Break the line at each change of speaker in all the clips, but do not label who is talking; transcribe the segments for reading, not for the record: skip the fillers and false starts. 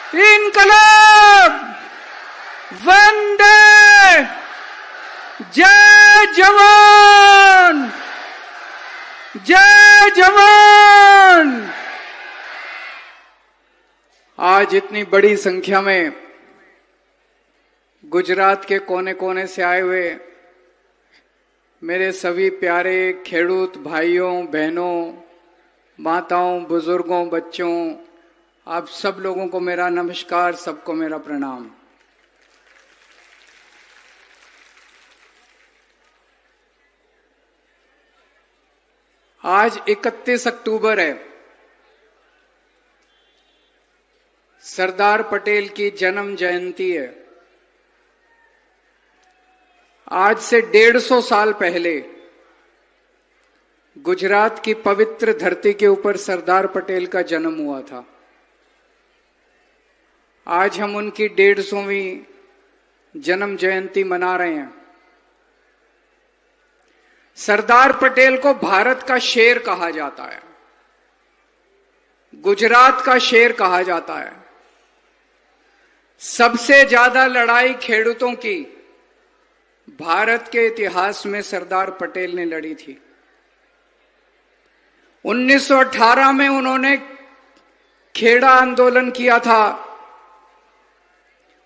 इनकलाब, वंदे, जय जवान, जय जवान। आज इतनी बड़ी संख्या में गुजरात के कोने कोने से आए हुए मेरे सभी प्यारे खेडूत भाइयों बहनों, माताओं, बुजुर्गों, बच्चों, आप सब लोगों को मेरा नमस्कार, सबको मेरा प्रणाम। आज 31 अक्टूबर है, सरदार पटेल की जन्म जयंती है। आज से 150 साल पहले गुजरात की पवित्र धरती के ऊपर सरदार पटेल का जन्म हुआ था। आज हम उनकी 150वीं जन्म जयंती मना रहे हैं। सरदार पटेल को भारत का शेर कहा जाता है, गुजरात का शेर कहा जाता है। सबसे ज्यादा लड़ाई खेडूतों की भारत के इतिहास में सरदार पटेल ने लड़ी थी। 1918 में उन्होंने खेड़ा आंदोलन किया था।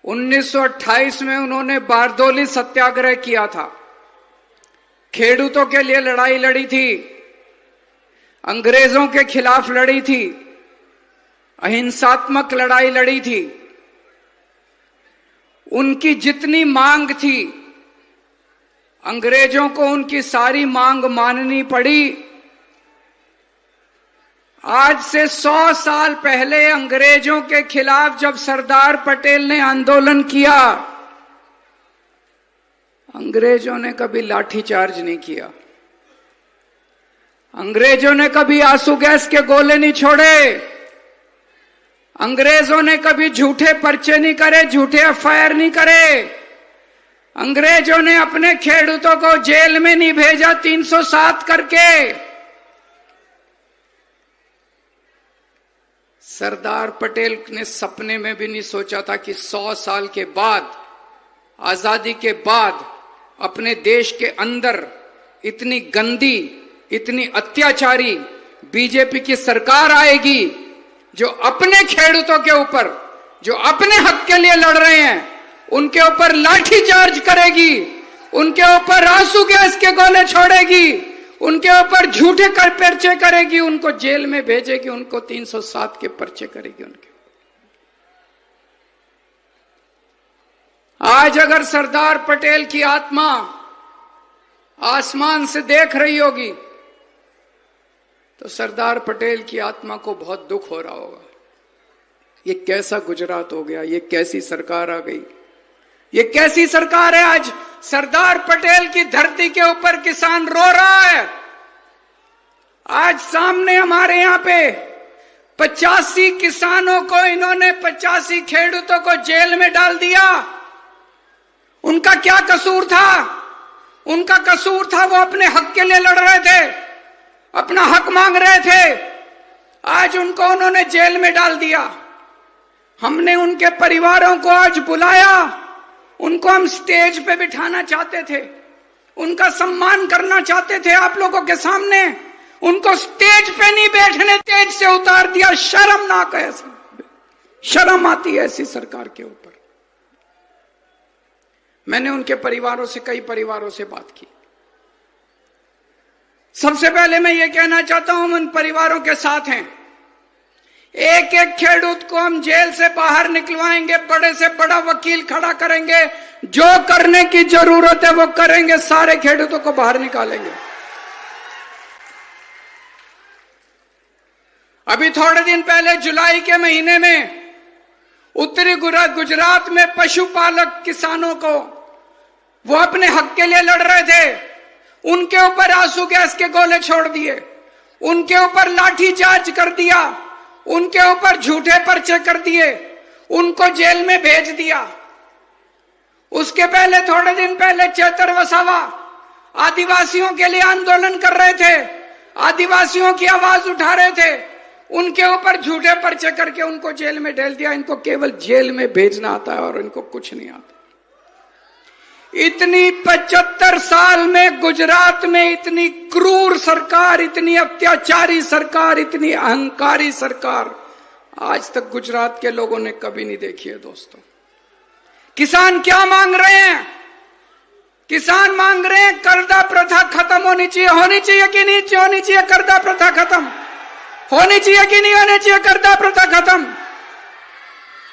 1928 में उन्होंने बारदोली सत्याग्रह किया था। खेडूतों के लिए लड़ाई लड़ी थी, अंग्रेजों के खिलाफ लड़ी थी, अहिंसात्मक लड़ाई लड़ी थी। उनकी जितनी मांग थी, अंग्रेजों को उनकी सारी मांग माननी पड़ी। आज से 100 साल पहले अंग्रेजों के खिलाफ जब सरदार पटेल ने आंदोलन किया, अंग्रेजों ने कभी लाठीचार्ज नहीं किया, अंग्रेजों ने कभी आंसू गैस के गोले नहीं छोड़े, अंग्रेजों ने कभी झूठे पर्चे नहीं करे, झूठे एफआईआर नहीं करे, अंग्रेजों ने अपने खेडूतों को जेल में नहीं भेजा 307 करके। सरदार पटेल ने सपने में भी नहीं सोचा था कि 100 साल के बाद, आजादी के बाद, अपने देश के अंदर इतनी गंदी, इतनी अत्याचारी बीजेपी की सरकार आएगी, जो अपने खेडूतों के ऊपर, जो अपने हक के लिए लड़ रहे हैं, उनके ऊपर लाठीचार्ज करेगी, उनके ऊपर आंसू गैस के गोले छोड़ेगी, उनके ऊपर झूठे कर पर्चे करेगी, उनको जेल में भेजेगी, उनको 307 के पर्चे करेगी उनके। आज अगर सरदार पटेल की आत्मा आसमान से देख रही होगी तो सरदार पटेल की आत्मा को बहुत दुख हो रहा होगा। ये कैसा गुजरात हो गया, ये कैसी सरकार आ गई, ये कैसी सरकार है। आज सरदार पटेल की धरती के ऊपर किसान रो रहा है। आज सामने हमारे यहां पे 85 किसानों को इन्होंने, 85 खेडूतों को जेल में डाल दिया। उनका क्या कसूर था? उनका कसूर था वो अपने हक के लिए लड़ रहे थे, अपना हक मांग रहे थे। आज उनको उन्होंने जेल में डाल दिया। हमने उनके परिवारों को आज बुलाया, उनको हम स्टेज पे बिठाना चाहते थे, उनका सम्मान करना चाहते थे आप लोगों के सामने। उनको स्टेज पे नहीं बैठने, स्टेज से उतार दिया। शर्मनाक है, शर्म आती है ऐसी सरकार के ऊपर। मैंने उनके परिवारों से, कई परिवारों से बात की। सबसे पहले मैं ये कहना चाहता हूं, हम उन परिवारों के साथ हैं। एक एक खेडूत को हम जेल से बाहर निकलवाएंगे, बड़े से बड़ा वकील खड़ा करेंगे, जो करने की जरूरत है वो करेंगे, सारे खेडूतों को बाहर निकालेंगे। अभी थोड़े दिन पहले जुलाई के महीने में उत्तरी गुजरात में पशुपालक किसानों को, वो अपने हक के लिए लड़ रहे थे, उनके ऊपर आंसू गैस के गोले छोड़ दिए, उनके ऊपर लाठी चार्ज कर दिया, उनके ऊपर झूठे पर्चे कर दिए, उनको जेल में भेज दिया। उसके पहले, थोड़े दिन पहले चेतर वसावा आदिवासियों के लिए आंदोलन कर रहे थे, आदिवासियों की आवाज उठा रहे थे, उनके ऊपर झूठे पर्चे करके उनको जेल में डाल दिया। इनको केवल जेल में भेजना आता है और इनको कुछ नहीं आता। इतनी 75 साल में गुजरात में इतनी क्रूर सरकार, इतनी अत्याचारी सरकार, इतनी अहंकारी सरकार आज तक गुजरात के लोगों ने कभी नहीं देखी है दोस्तों। किसान क्या मांग रहे हैं? किसान मांग रहे हैं कर्जा प्रथा खत्म होनी चाहिए। होनी चाहिए कि नहीं होनी चाहिए कर्जा प्रथा खत्म? होनी चाहिए कि नहीं होनी चाहिए कर्जा प्रथा खत्म?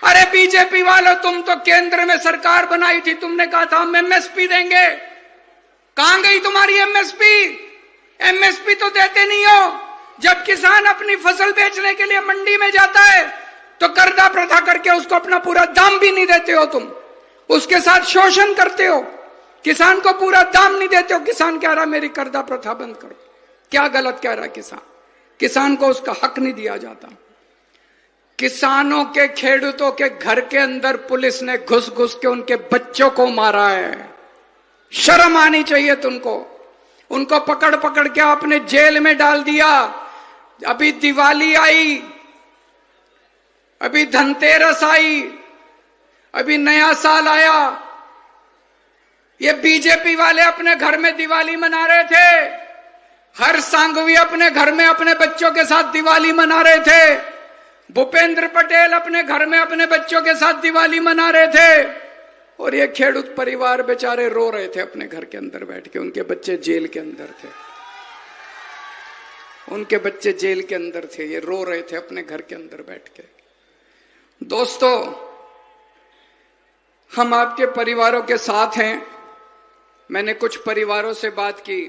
अरे बीजेपी वालों, तुम तो केंद्र में सरकार बनाई थी, तुमने कहा था हम एमएसपी देंगे। कहां गई तुम्हारी एमएसपी? एमएसपी तो देते नहीं हो। जब किसान अपनी फसल बेचने के लिए मंडी में जाता है तो कर्जा प्रथा करके उसको अपना पूरा दाम भी नहीं देते हो। तुम उसके साथ शोषण करते हो, किसान को पूरा दाम नहीं देते हो। किसान कह रहा मेरी कर्जा प्रथा बंद करो। क्या गलत कह रहा है किसान? किसान को उसका हक नहीं दिया जाता। किसानों के, खेडूतों के घर के अंदर पुलिस ने घुस घुस के उनके बच्चों को मारा है। शर्म आनी चाहिए तुमको। उनको पकड़ पकड़ के आपने जेल में डाल दिया। अभी दिवाली आई, अभी धनतेरस आई, अभी नया साल आया। ये बीजेपी वाले अपने घर में दिवाली मना रहे थे। हर सांघवी अपने घर में अपने बच्चों के साथ दिवाली मना रहे थे। भूपेंद्र पटेल अपने घर में अपने बच्चों के साथ दिवाली मना रहे थे। और ये खेडूत परिवार बेचारे रो रहे थे अपने घर के अंदर बैठ के। उनके बच्चे जेल के अंदर थे, उनके बच्चे जेल के अंदर थे। ये रो रहे थे अपने घर के अंदर बैठ के। दोस्तों, हम आपके परिवारों के साथ हैं। मैंने कुछ परिवारों से बात की।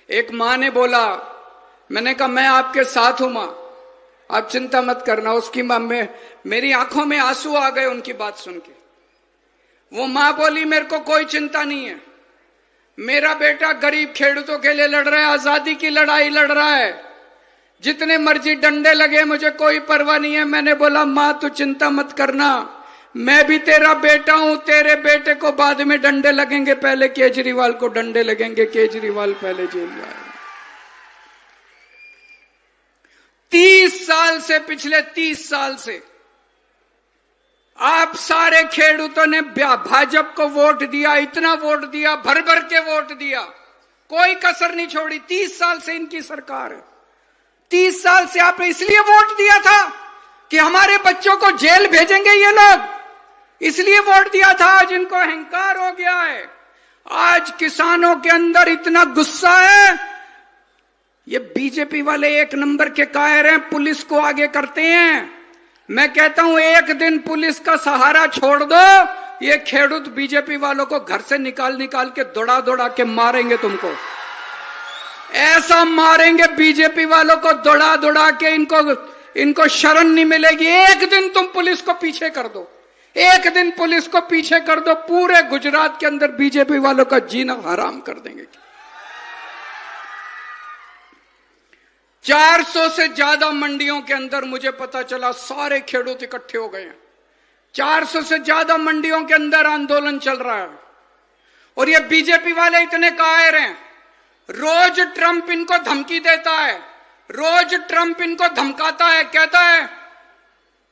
एक मां ने बोला, मैंने कहा मैं आपके साथ हूं मां, आप चिंता मत करना। उसकी मां में मेरी आंखों में आंसू आ गए उनकी बात सुन के। वो मां बोली मेरे को कोई चिंता नहीं है, मेरा बेटा गरीब खेडूतों के लिए लड़ रहा है, आजादी की लड़ाई लड़ रहा है, जितने मर्जी डंडे लगे मुझे कोई परवाह नहीं है। मैंने बोला मां तू चिंता मत करना, मैं भी तेरा बेटा हूं। तेरे बेटे को बाद में डंडे लगेंगे, पहले केजरीवाल को डंडे लगेंगे। केजरीवाल पहले जेल जाएगा। 30 साल से, पिछले 30 साल से आप सारे खेडूतों ने भाजपा को वोट दिया, इतना वोट दिया, भर भर के वोट दिया, कोई कसर नहीं छोड़ी। 30 साल से इनकी सरकार है। 30 साल से आपने इसलिए वोट दिया था कि हमारे बच्चों को जेल भेजेंगे ये लोग, इसलिए वोट दिया था। आज इनको अहंकार हो गया है। आज किसानों के अंदर इतना गुस्सा है। ये बीजेपी वाले एक नंबर के कायर हैं, पुलिस को आगे करते हैं। मैं कहता हूं एक दिन पुलिस का सहारा छोड़ दो, ये खेडूत बीजेपी वालों को घर से निकाल निकाल के दौड़ा दौड़ा के मारेंगे तुमको। ऐसा मारेंगे बीजेपी वालों को दौड़ा दौड़ा के, इनको शरण नहीं मिलेगी। एक दिन तुम पुलिस को पीछे कर दो, एक दिन पुलिस को पीछे कर दो, पूरे गुजरात के अंदर बीजेपी वालों का जीना हराम कर देंगे। 400 से ज्यादा मंडियों के अंदर मुझे पता चला सारे खेडूत इकट्ठे हो गए हैं। 400 से ज्यादा मंडियों के अंदर आंदोलन चल रहा है। और ये बीजेपी वाले इतने कायर हैं, रोज ट्रंप इनको धमकी देता है, रोज ट्रंप इनको धमकाता है, कहता है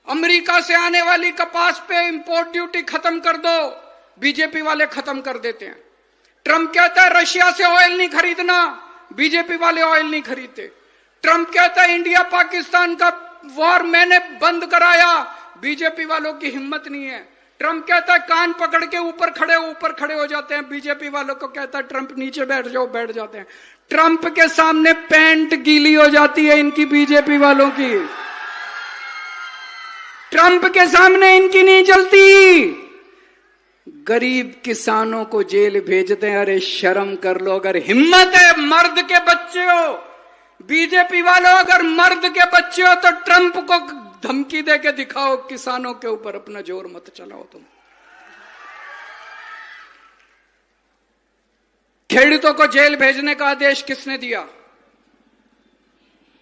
अमेरिका से आने वाली कपास पे इंपोर्ट ड्यूटी खत्म कर दो। बीजेपी वाले खत्म कर देते हैं। ट्रंप कहता है रशिया से ऑयल नहीं खरीदना, बीजेपी वाले ऑयल नहीं खरीदते। ट्रंप कहता है इंडिया पाकिस्तान का वॉर मैंने बंद कराया, बीजेपी वालों की हिम्मत नहीं है। ट्रंप कहता है कान पकड़ के ऊपर खड़े हो जाते हैं, बीजेपी वालों को कहता है ट्रंप नीचे बैठ जाओ, बैठ जाते हैं। ट्रंप के सामने पैंट गीली हो जाती है इनकी, बीजेपी वालों की। ट्रंप के सामने इनकी नहीं चलती। गरीब किसानों को जेल भेजते हैं। अरे शर्म कर लो, अगर हिम्मत है, मर्द के बच्चे हो बीजेपी वालों, अगर मर्द के बच्चे हो तो ट्रंप को धमकी दे के दिखाओ, किसानों के ऊपर अपना जोर मत चलाओ तुम। खेडूतों को जेल भेजने का आदेश किसने दिया?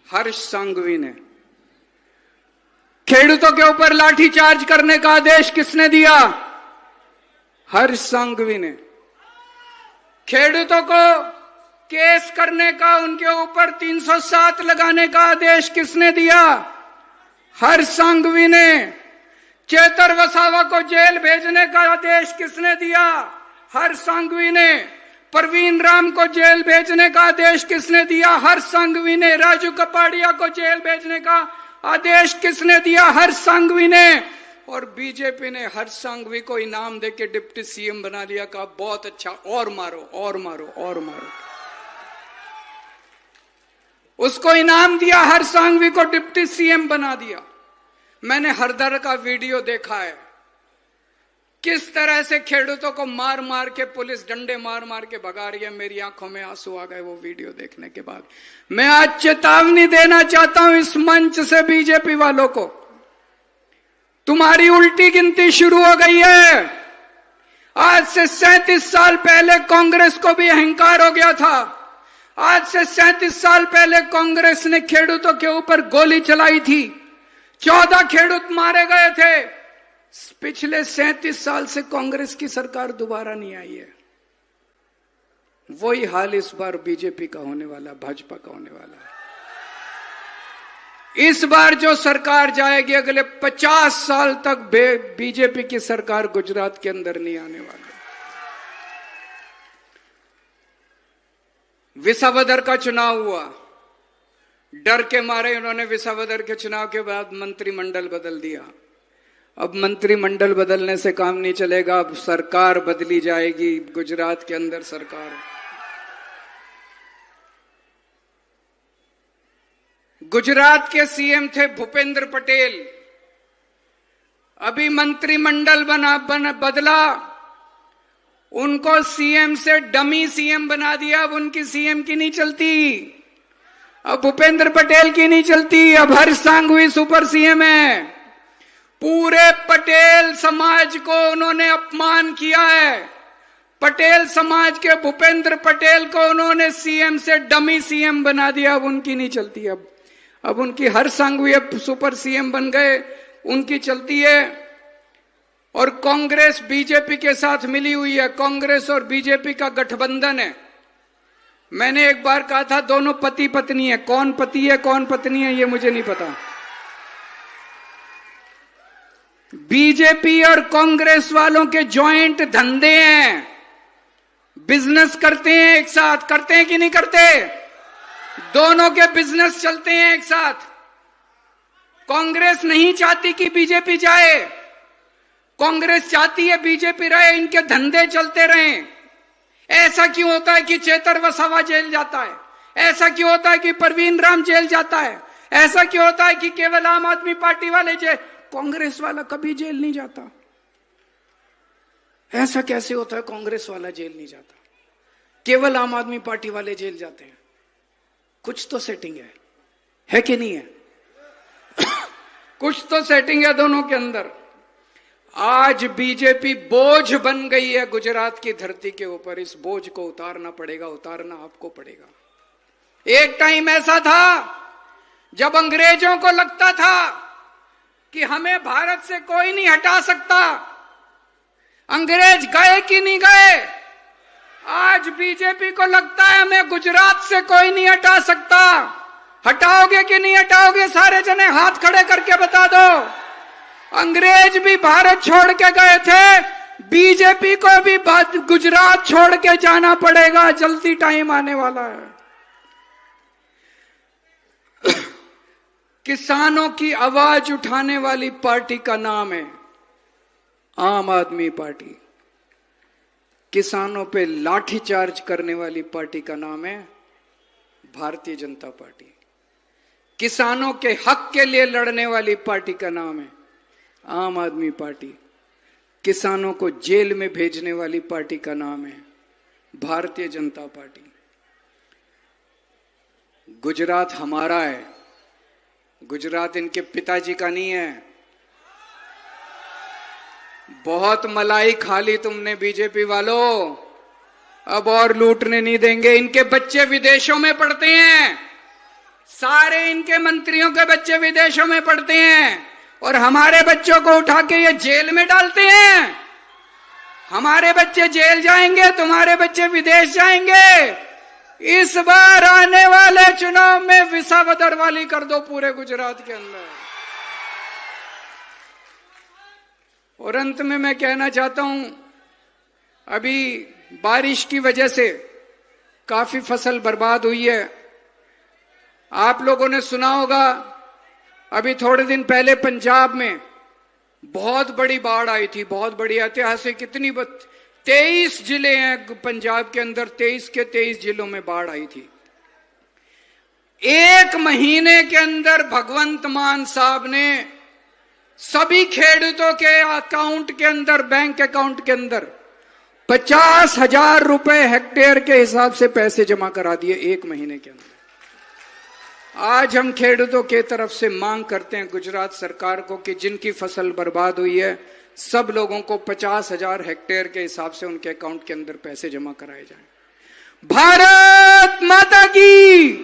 हर्ष सांघवी ने। खेडूतों के ऊपर लाठीचार्ज करने का आदेश किसने दिया? हर्ष सांघवी ने। खेडूतों को केस करने का, उनके ऊपर 307 लगाने का आदेश किसने दिया? हरसंघवी ने चेतर वसावा को जेल भेजने का आदेश किसने दिया? हरसंघवी ने। प्रवीण राम को जेल भेजने का आदेश किसने दिया? हरसंघवी ने। राजू कपाड़िया को जेल भेजने का आदेश किसने दिया? हरसंघवी ने। और बीजेपी ने हरसंघवी को इनाम देके डिप्टी सीएम बना लिया। कहा बहुत अच्छा, और मारो और मारो और मारो। उसको इनाम दिया, हरसंघवी को डिप्टी सीएम बना दिया। मैंने हरदर का वीडियो देखा है, किस तरह से खेडूतों को मार मार के पुलिस डंडे मार मार के भगा रही है। मेरी आंखों में आंसू आ गए वो वीडियो देखने के बाद। मैं आज चेतावनी देना चाहता हूं इस मंच से बीजेपी वालों को, तुम्हारी उल्टी गिनती शुरू हो गई है। आज से 37 साल पहले कांग्रेस को भी अहंकार हो गया था। आज से 37 साल पहले कांग्रेस ने खेडूतों के ऊपर गोली चलाई थी, 14 खेडूत मारे गए थे। पिछले 37 साल से कांग्रेस की सरकार दोबारा नहीं आई है। वही हाल इस बार बीजेपी का होने वाला, भाजपा का होने वाला है। इस बार जो सरकार जाएगी अगले 50 साल तक बीजेपी की सरकार गुजरात के अंदर नहीं आने वाली। विसावदर का चुनाव हुआ, डर के मारे उन्होंने विसावदर के चुनाव के बाद मंत्रिमंडल बदल दिया। अब मंत्रिमंडल बदलने से काम नहीं चलेगा, अब सरकार बदली जाएगी गुजरात के अंदर। सरकार गुजरात के सीएम थे भूपेंद्र पटेल। अभी मंत्रिमंडल बदला, उनको सीएम से डमी सीएम बना दिया। अब उनकी सीएम की नहीं चलती, अब भूपेंद्र पटेल की नहीं चलती, अब हरसंघवी सुपर सीएम है। पूरे पटेल समाज को उन्होंने अपमान किया है। पटेल समाज के भूपेंद्र पटेल को उन्होंने सीएम से डमी सीएम बना दिया। अब उनकी नहीं चलती, अब उनकी हरसंघवी अब सुपर सीएम बन गए, उनकी चलती है। और कांग्रेस बीजेपी के साथ मिली हुई है। कांग्रेस और बीजेपी का गठबंधन है। मैंने एक बार कहा था दोनों पति पत्नी है, कौन पति है कौन पत्नी है ये मुझे नहीं पता। बीजेपी और कांग्रेस वालों के जॉइंट धंधे हैं, बिजनेस करते हैं एक साथ, करते हैं कि नहीं करते? दोनों के बिजनेस चलते हैं एक साथ। कांग्रेस नहीं चाहती कि बीजेपी जाए, कांग्रेस चाहती है बीजेपी रहे, इनके धंधे चलते रहें। ऐसा क्यों होता है कि चेतर वसावा जेल जाता है? ऐसा क्यों होता है कि प्रवीण राम जेल जाता है? ऐसा क्यों होता है कि केवल आम आदमी पार्टी वाले जेल, कांग्रेस वाला कभी जेल नहीं जाता? ऐसा कैसे होता है कांग्रेस वाला जेल नहीं जाता, केवल आम आदमी पार्टी वाले जेल जाते हैं? कुछ तो सेटिंग है कि नहीं है? कुछ तो सेटिंग है दोनों के अंदर। आज बीजेपी बोझ बन गई है गुजरात की धरती के ऊपर। इस बोझ को उतारना पड़ेगा, उतारना आपको पड़ेगा। एक टाइम ऐसा था जब अंग्रेजों को लगता था कि हमें भारत से कोई नहीं हटा सकता। अंग्रेज गए कि नहीं गए? आज बीजेपी को लगता है हमें गुजरात से कोई नहीं हटा सकता। हटाओगे कि नहीं हटाओगे? सारे जने हाथ खड़े करके बता दो। अंग्रेज भी भारत छोड़ के गए थे, बीजेपी को भी गुजरात छोड़ के जाना पड़ेगा। जल्दी टाइम आने वाला है। किसानों की आवाज उठाने वाली पार्टी का नाम है आम आदमी पार्टी। किसानों पे लाठीचार्ज करने वाली पार्टी का नाम है भारतीय जनता पार्टी। किसानों के हक के लिए लड़ने वाली पार्टी का नाम है आम आदमी पार्टी। किसानों को जेल में भेजने वाली पार्टी का नाम है भारतीय जनता पार्टी। गुजरात हमारा है, गुजरात इनके पिताजी का नहीं है। बहुत मलाई खा ली तुमने बीजेपी वालों, अब और लूटने नहीं देंगे। इनके बच्चे विदेशों में पढ़ते हैं, सारे इनके मंत्रियों के बच्चे विदेशों में पढ़ते हैं, और हमारे बच्चों को उठा के ये जेल में डालते हैं। हमारे बच्चे जेल जाएंगे, तुम्हारे बच्चे विदेश जाएंगे। इस बार आने वाले चुनाव में विसावदर वाली कर दो पूरे गुजरात के अंदर। और अंत में मैं कहना चाहता हूं, अभी बारिश की वजह से काफी फसल बर्बाद हुई है। आप लोगों ने सुना होगा, अभी थोड़े दिन पहले पंजाब में बहुत बड़ी बाढ़ आई थी, बहुत बड़ी ऐतिहासिक। कितनी 23 जिले हैं पंजाब के अंदर, 23 के 23 जिलों में बाढ़ आई थी। एक महीने के अंदर भगवंत मान साहब ने सभी खेडूतों के अकाउंट के अंदर, बैंक अकाउंट के अंदर 50,000 रुपए हेक्टेयर के हिसाब से पैसे जमा करा दिए एक महीने के अंदर। आज हम खेडूतों के तरफ से मांग करते हैं गुजरात सरकार को कि जिनकी फसल बर्बाद हुई है, सब लोगों को 50,000 हेक्टेयर के हिसाब से उनके अकाउंट के अंदर पैसे जमा कराए जाएं। भारत माता की